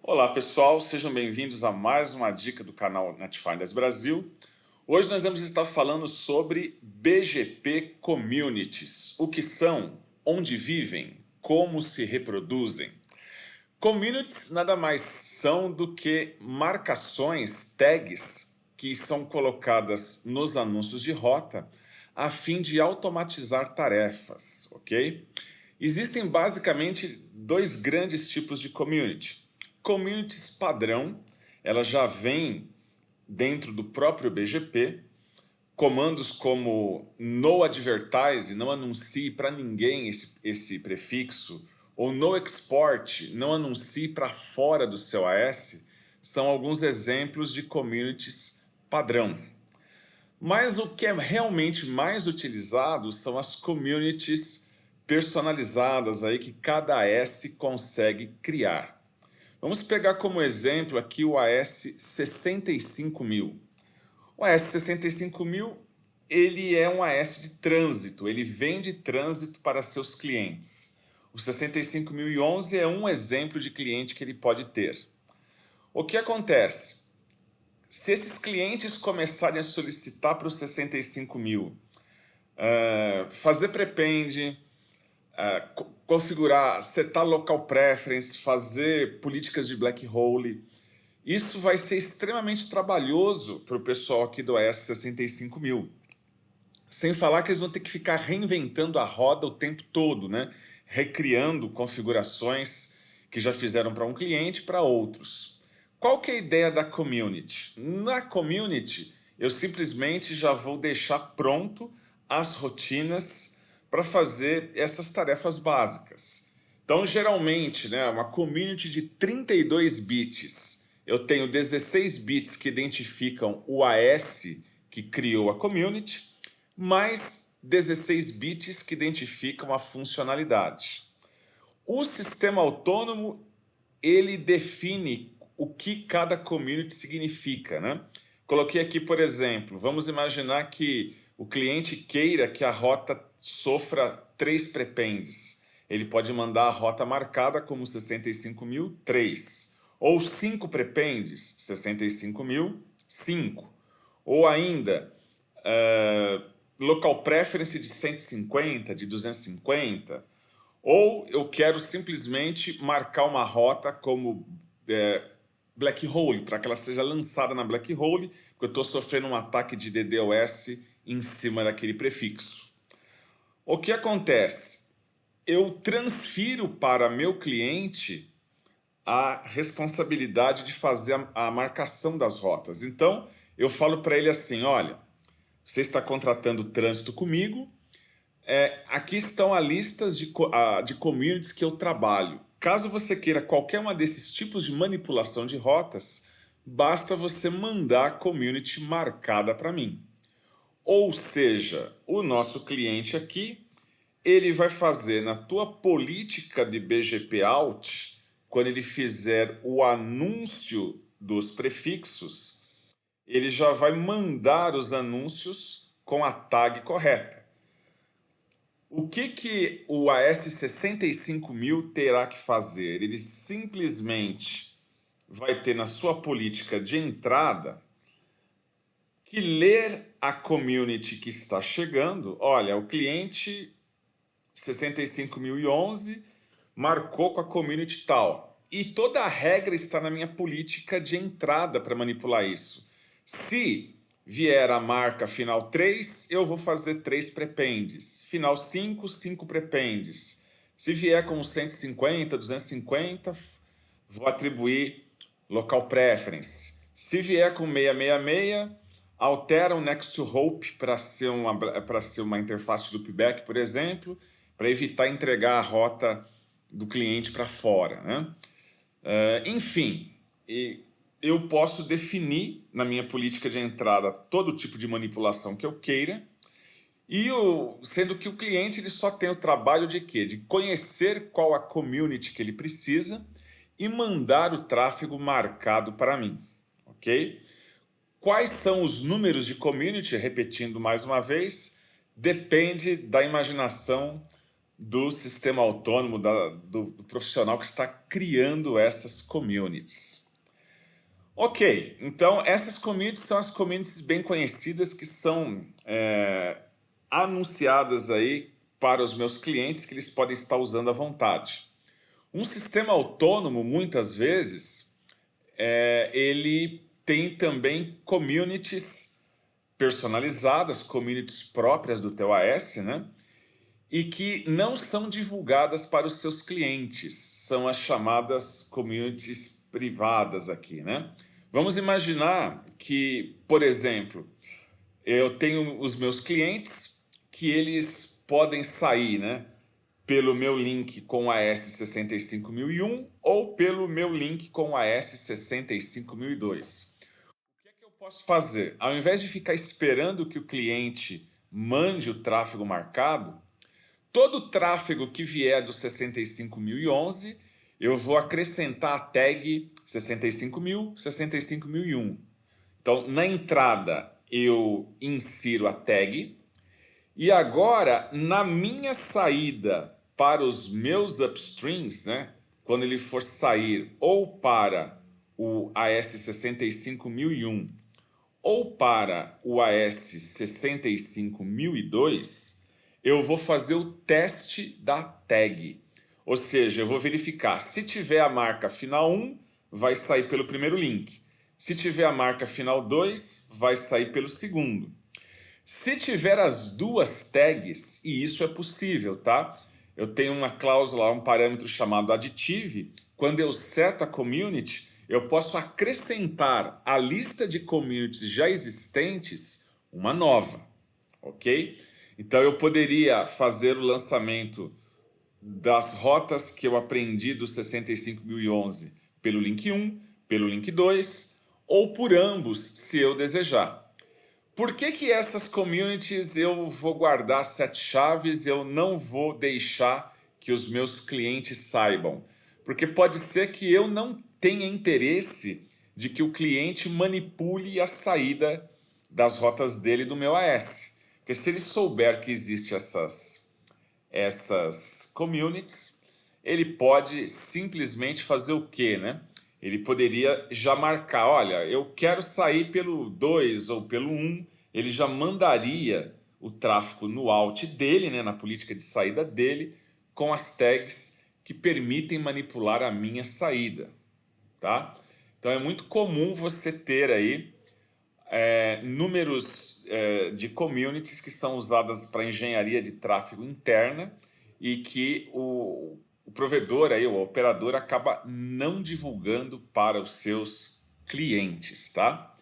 Olá pessoal, sejam bem-vindos a mais uma dica do canal Netfinders Brasil. Hoje nós vamos estar falando sobre BGP Communities. O que são, onde vivem, como se reproduzem. Communities nada mais são do que marcações, tags, que são colocadas nos anúncios de rota a fim de automatizar tarefas, ok? Existem basicamente dois grandes tipos de community. Communities padrão, ela já vem dentro do próprio BGP, comandos como no advertise, não anuncie para ninguém esse prefixo, ou no export, não anuncie para fora do seu AS, são alguns exemplos de communities padrão. Mas o que é realmente mais utilizado são as communities personalizadas aí que cada AS consegue criar. Vamos pegar como exemplo aqui o AS 65000. O AS 65000 ele é um AS de trânsito, ele vende trânsito para seus clientes. O 65011 é um exemplo de cliente que ele pode ter. O que acontece? Se esses clientes começarem a solicitar para os 65000, fazer prepend, configurar, setar local preference, fazer políticas de black hole, isso vai ser extremamente trabalhoso para o pessoal aqui do AS 65000. Sem falar que eles vão ter que ficar reinventando a roda o tempo todo, né? Recriando configurações que já fizeram para um cliente para outros. Qual que é a ideia da community? Na community, eu simplesmente já vou deixar pronto as rotinas para fazer essas tarefas básicas. Então, geralmente, né, uma community de 32 bits, eu tenho 16 bits que identificam o AS que criou a community, mais 16 bits que identificam a funcionalidade. O sistema autônomo, ele define o que cada community significa, né? Coloquei aqui, por exemplo, vamos imaginar que o cliente queira que a rota sofra 3 prepends. Ele pode mandar a rota marcada como 65003. Ou 5 prependes, 65000, 5. Ou ainda, local preference de 150, de 250, ou eu quero simplesmente marcar uma rota como black hole, para que ela seja lançada na black hole, porque eu estou sofrendo um ataque de DDoS em cima daquele prefixo. O que acontece? Eu transfiro para meu cliente a responsabilidade de fazer a marcação das rotas. Então, eu falo para ele assim, olha, você está contratando trânsito comigo, aqui estão as listas de communities que eu trabalho. Caso você queira qualquer uma desses tipos de manipulação de rotas, basta você mandar a community marcada para mim. Ou seja, o nosso cliente aqui, ele vai fazer na tua política de BGP out, quando ele fizer o anúncio dos prefixos, ele já vai mandar os anúncios com a tag correta. O que o AS 65000 terá que fazer? Ele simplesmente vai ter na sua política de entrada que ler a community que está chegando. Olha, o cliente 65011 marcou com a community tal. E toda a regra está na minha política de entrada para manipular isso. Se vier a marca final 3, eu vou fazer 3 prependes. Final 5, 5 prependes. Se vier com 150, 250, vou atribuir local preference. Se vier com 666, altera o next to hope para ser uma interface de loopback, por exemplo, para evitar entregar a rota do cliente para fora, né? Enfim, eu posso definir na minha política de entrada todo tipo de manipulação que eu queira, sendo que o cliente ele só tem o trabalho de quê? De conhecer qual a community que ele precisa e mandar o tráfego marcado para mim, ok? Quais são os números de community? Repetindo mais uma vez, depende da imaginação do sistema autônomo, do profissional que está criando essas communities. Ok, então essas communities são as communities bem conhecidas que são anunciadas aí para os meus clientes que eles podem estar usando à vontade. Um sistema autônomo, muitas vezes, ele tem também communities personalizadas, communities próprias do teu AS, né? E que não são divulgadas para os seus clientes. São as chamadas communities privadas aqui, né? Vamos imaginar que, por exemplo, eu tenho os meus clientes que eles podem sair, né? Pelo meu link com a S65001 ou pelo meu link com a S65002. O que é que eu posso fazer? Ao invés de ficar esperando que o cliente mande o tráfego marcado, todo o tráfego que vier do 65011, eu vou acrescentar a tag 65000, 65001. Então, na entrada, eu insiro a tag. E agora, na minha saída para os meus upstreams, né, quando ele for sair ou para o AS65001 ou para o AS65002, eu vou fazer o teste da tag. Ou seja, eu vou verificar se tiver a marca final 1, vai sair pelo primeiro link. Se tiver a marca final 2, vai sair pelo segundo. Se tiver as duas tags, e isso é possível, tá? Eu tenho uma cláusula, um parâmetro chamado additive. Quando eu seto a community, eu posso acrescentar à lista de communities já existentes uma nova, ok? Então eu poderia fazer o lançamento das rotas que eu aprendi do 65011 pelo link 1, pelo link 2 ou por ambos, se eu desejar. Por que essas communities eu vou guardar 7 chaves, eu não vou deixar que os meus clientes saibam? Porque pode ser que eu não tenha interesse de que o cliente manipule a saída das rotas dele do meu AS. Porque se ele souber que existem essas communities, ele pode simplesmente fazer o quê, né? Ele poderia já marcar, olha, eu quero sair pelo 2 ou pelo 1, ele já mandaria o tráfego no out dele, né, na política de saída dele, com as tags que permitem manipular a minha saída, tá? Então é muito comum você ter aí números de communities que são usadas para engenharia de tráfego interna e que o provedor, aí, o operador, acaba não divulgando para os seus clientes, tá?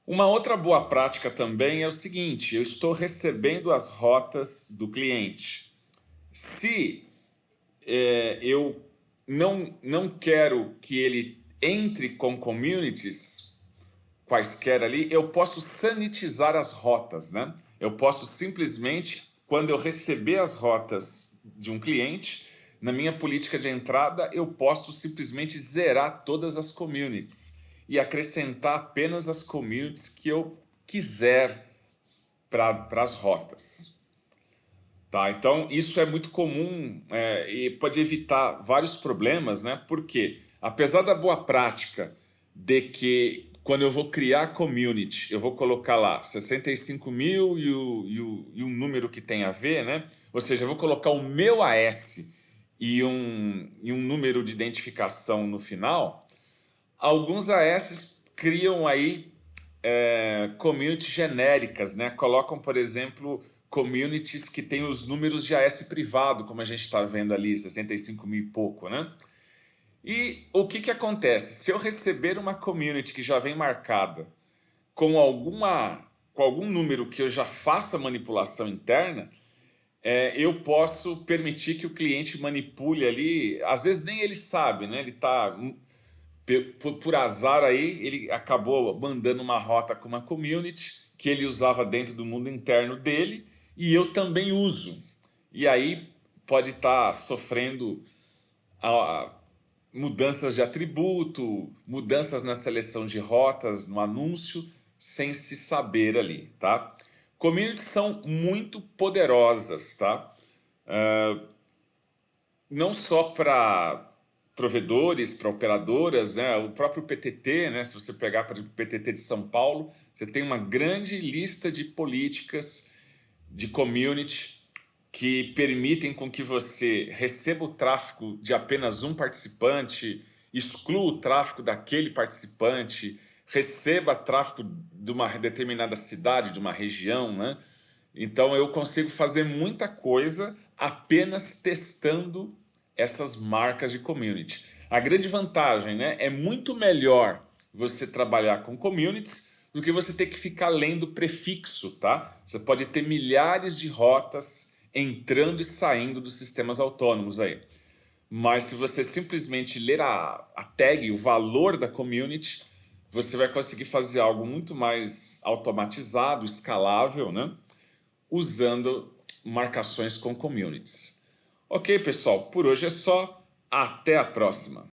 Uma outra boa prática também é o seguinte, eu estou recebendo as rotas do cliente. Se eu não quero que ele entre com communities quaisquer ali, eu posso sanitizar as rotas, né? Eu posso simplesmente, quando eu receber as rotas de um cliente, na minha política de entrada, eu posso simplesmente zerar todas as communities e acrescentar apenas as communities que eu quiser para as rotas. Tá? Então, isso é muito comum e pode evitar vários problemas, né? Porque, apesar da boa prática de que quando eu vou criar community, eu vou colocar lá 65.000 e um número que tem a ver, né? Ou seja, eu vou colocar o meu AS e um número de identificação no final. Alguns AS criam aí communities genéricas, né? Colocam, por exemplo, communities que têm os números de AS privado, como a gente está vendo ali, 65 mil e pouco, né? E o que acontece? Se eu receber uma community que já vem marcada com algum número que eu já faça manipulação interna, eu posso permitir que o cliente manipule ali, às vezes nem ele sabe, né? Ele está por azar aí, ele acabou mandando uma rota com uma community que ele usava dentro do mundo interno dele e eu também uso. E aí pode estar sofrendo mudanças de atributo, mudanças na seleção de rotas, no anúncio, sem se saber ali, tá? Communities são muito poderosas, tá? não só para provedores, para operadoras, né? O próprio PTT, né? Se você pegar para o PTT de São Paulo, você tem uma grande lista de políticas de community que permitem com que você receba o tráfego de apenas um participante, exclua o tráfego daquele participante, receba tráfego de uma determinada cidade, de uma região, né? Então eu consigo fazer muita coisa apenas testando essas marcas de community. A grande vantagem, né, é muito melhor você trabalhar com communities do que você ter que ficar lendo prefixo, tá? Você pode ter milhares de rotas entrando e saindo dos sistemas autônomos aí. Mas se você simplesmente ler a tag, o valor da community, você vai conseguir fazer algo muito mais automatizado, escalável, né? Usando marcações com communities. Ok, pessoal, por hoje é só. Até a próxima!